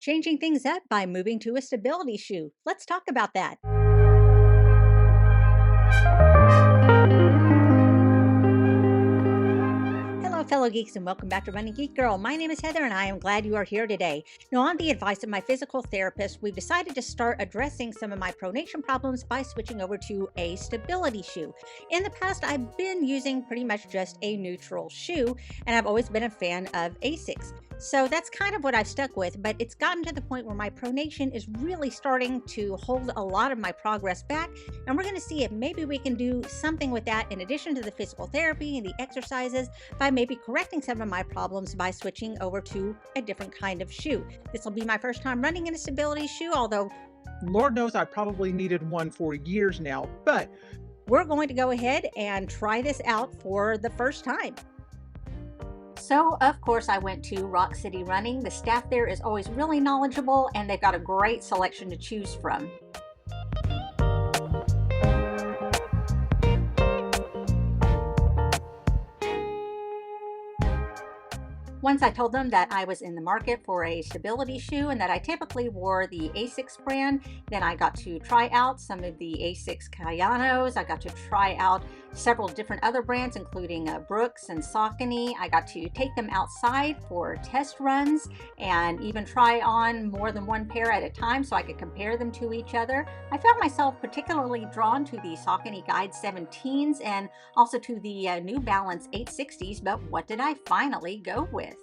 changing things up by moving to a stability shoe. Let's talk about that. Hello, fellow geeks, and welcome back to Running Geek Girl. My name is Heather, and I am glad you are here today. Now, on the advice of my physical therapist, we've decided to start addressing some of my pronation problems by switching over to a stability shoe. In the past, I've been using pretty much just a neutral shoe, and I've always been a fan of ASICS. So that's kind of what I've stuck with, but it's gotten to the point where my pronation is really starting to hold a lot of my progress back, and we're going to see if maybe we can do something with that in addition to the physical therapy and the exercises by maybe correcting some of my problems by switching over to a different kind of shoe. This will be my first time running in a stability shoe, although Lord knows I probably needed one for years now, but we're going to go ahead and try this out for the first time. So, of course, I went to Rock City Running. The staff there is always really knowledgeable, and they've got a great selection to choose from. Once I told them that I was in the market for a stability shoe and that I typically wore the ASICS brand, then I got to try out some of the ASICS Kayanos. I got to try out several different other brands, including Brooks and Saucony. I got to take them outside for test runs and even try on more than one pair at a time so I could compare them to each other. I found myself particularly drawn to the Saucony Guide 17s and also to the New Balance 860s, but what did I finally go with?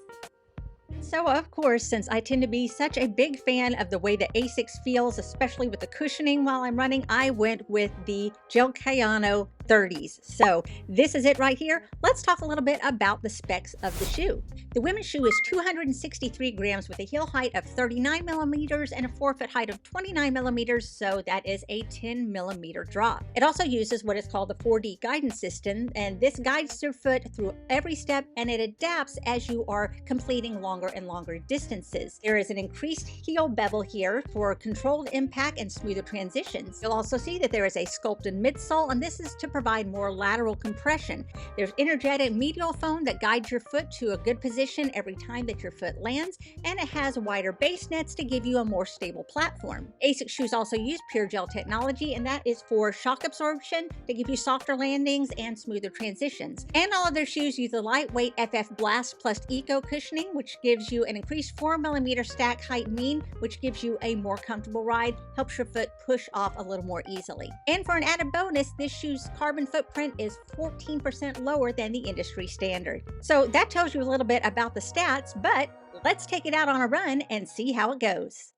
So, of course, since I tend to be such a big fan of the way the ASICS feels, especially with the cushioning while I'm running, I went with the Gel Kayano 30s. So this is it right here. Let's talk a little bit about the specs of the shoe. The women's shoe is 263 grams with a heel height of 39 millimeters and a forefoot height of 29 millimeters, so that is a 10 millimeter drop. It also uses what is called the 4D guidance system, and this guides your foot through every step, and it adapts as you are completing longer and longer distances. There is an increased heel bevel here for controlled impact and smoother transitions. You'll also see that there is a sculpted midsole, and this is to provide more lateral compression. There's energetic medial foam that guides your foot to a good position every time that your foot lands, and it has wider base nets to give you a more stable platform. ASICS shoes also use pure gel technology, and that is for shock absorption to give you softer landings and smoother transitions. And all of their shoes use the lightweight FF Blast Plus Eco cushioning, which gives you an increased 4 millimeter stack height mean, which gives you a more comfortable ride, helps your foot push off a little more easily. And for an added bonus, this shoe's carbon footprint is 14% lower than the industry standard. So that tells you a little bit about the stats, but let's take it out on a run and see how it goes.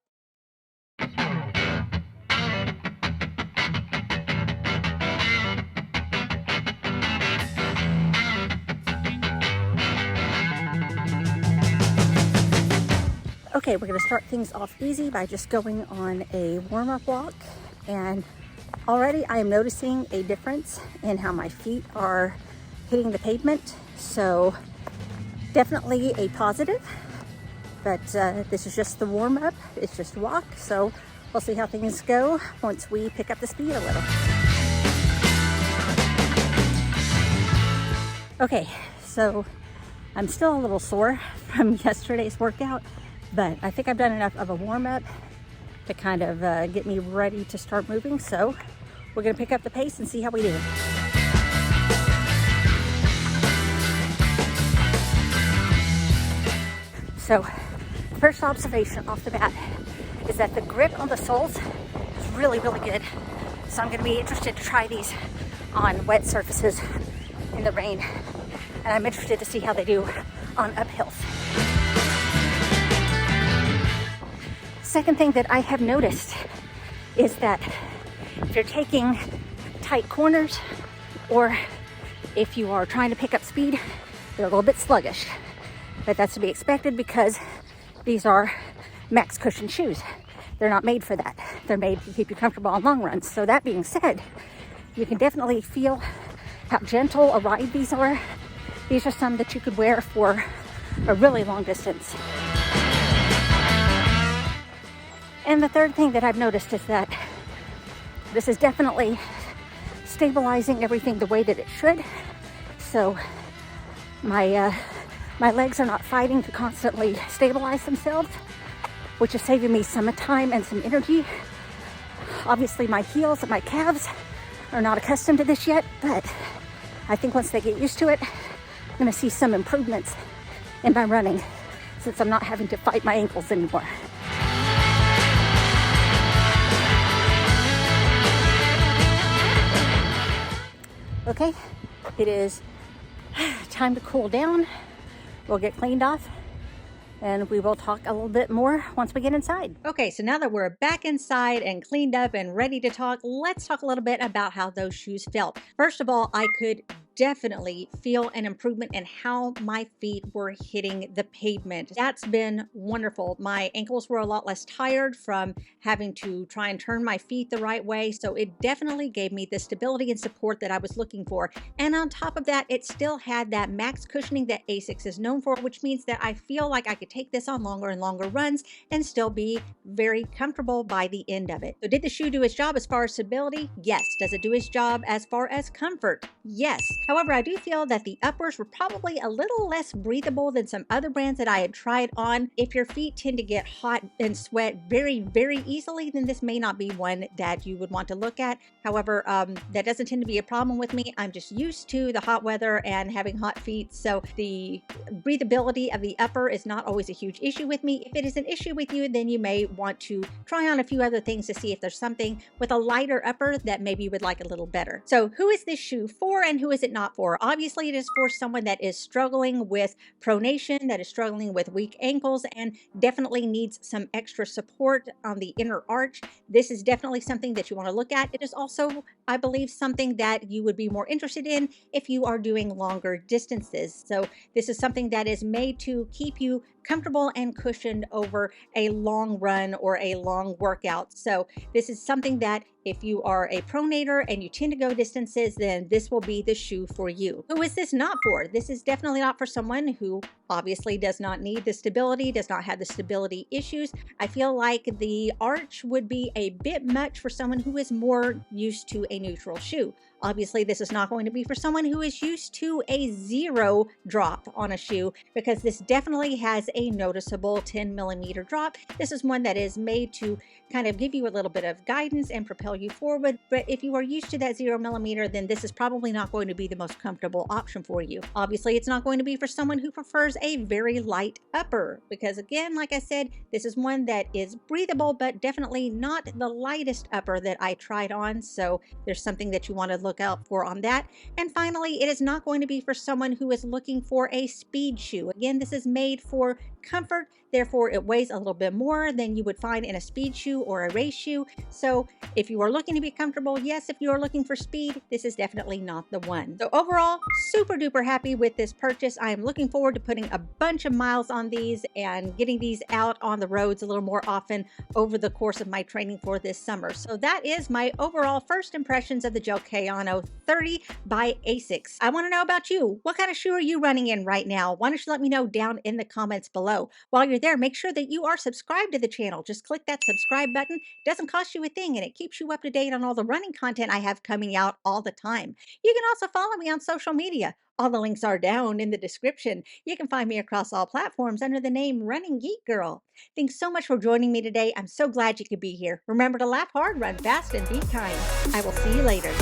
Okay, we're going to start things off easy by just going on a warm-up walk, and already I am noticing a difference in how my feet are hitting the pavement, so definitely a positive, but this is just the warm-up. It's just a walk, so we'll see how things go once we pick up the speed a little. Okay, so I'm still a little sore from yesterday's workout, but I think I've done enough of a warm-up to kind of get me ready to start moving, so we're going to pick up the pace and see how we do. So, first observation off the bat is that the grip on the soles is really, really good. So I'm going to be interested to try these on wet surfaces in the rain, and I'm interested to see how they do on uphills. Second thing that I have noticed is that if you're taking tight corners or if you are trying to pick up speed, they're a little bit sluggish. But that's to be expected because these are max cushion shoes. They're not made for that. They're made to keep you comfortable on long runs. So that being said, you can definitely feel how gentle a ride these are. These are some that you could wear for a really long distance. And the third thing that I've noticed is that this is definitely stabilizing everything the way that it should. So my legs are not fighting to constantly stabilize themselves. which is saving me some time and some energy. Obviously my heels and my calves are not accustomed to this yet, but I think once they get used to it, I'm gonna see some improvements in my running since I'm not having to fight my ankles anymore. Okay, it is time to cool down. We'll get cleaned off and we will talk a little bit more once we get inside. Okay, so now that we're back inside and cleaned up and ready to talk, let's talk a little bit about how those shoes felt. First of all, I could definitely feel an improvement in how my feet were hitting the pavement. That's been wonderful. My ankles were a lot less tired from having to try and turn my feet the right way, so it definitely gave me the stability and support that I was looking for. And on top of that, it still had that max cushioning that ASICS is known for, which means that I feel like I could take this on longer and longer runs and still be very comfortable by the end of it. So did the shoe do its job as far as stability? Yes. Does it do its job as far as comfort? Yes. However, I do feel that the uppers were probably a little less breathable than some other brands that I had tried on. If your feet tend to get hot and sweat very, very easily, then this may not be one that you would want to look at. However, that doesn't tend to be a problem with me. I'm just used to the hot weather and having hot feet, so the breathability of the upper is not always a huge issue with me. If it is an issue with you, then you may want to try on a few other things to see if there's something with a lighter upper that maybe you would like a little better. So who is this shoe for and who is it not for? Obviously, it is for someone that is struggling with pronation, that is struggling with weak ankles, and definitely needs some extra support on the inner arch. This is definitely something that you want to look at. It is also, I believe, something that you would be more interested in if you are doing longer distances. So this is something that is made to keep you comfortable and cushioned over a long run or a long workout. So this is something that if you are a pronator and you tend to go distances, then this will be the shoe for you. Who is this not for? This is definitely not for someone who obviously does not need the stability, does not have the stability issues. I feel like the arch would be a bit much for someone who is more used to a neutral shoe. Obviously, this is not going to be for someone who is used to a zero drop on a shoe, because this definitely has a noticeable 10mm drop. This is one that is made to kind of give you a little bit of guidance and propel you forward. But if you are used to that 0mm, then this is probably not going to be the most comfortable option for you. Obviously, it's not going to be for someone who prefers a very light upper, because again, like I said, this is one that is breathable, but definitely not the lightest upper that I tried on. So there's something that you want to look out for on that. And finally, it is not going to be for someone who is looking for a speed shoe. Again, this is made for comfort, therefore it weighs a little bit more than you would find in a speed shoe or a race shoe. So if you are looking to be comfortable, yes. If you are looking for speed, this is definitely not the one. So overall, super duper happy with this purchase. I am looking forward to putting a bunch of miles on these and getting these out on the roads a little more often over the course of my training for this summer. So that is my overall first impressions of the gel Kayano 30 by ASICS. I want to know about you. What kind of shoe are you running in right now? Why don't you let me know down in the comments below. While you're there, make sure that you are subscribed to the channel. Just click that subscribe button. It doesn't cost you a thing, and it keeps you up to date on all the running content I have coming out all the time. You can also follow me on social media. All the links are down in the description. You can find me across all platforms under the name Running Geek Girl. Thanks so much for joining me today. I'm so glad you could be here. Remember to laugh hard, run fast, and be kind. I will see you later.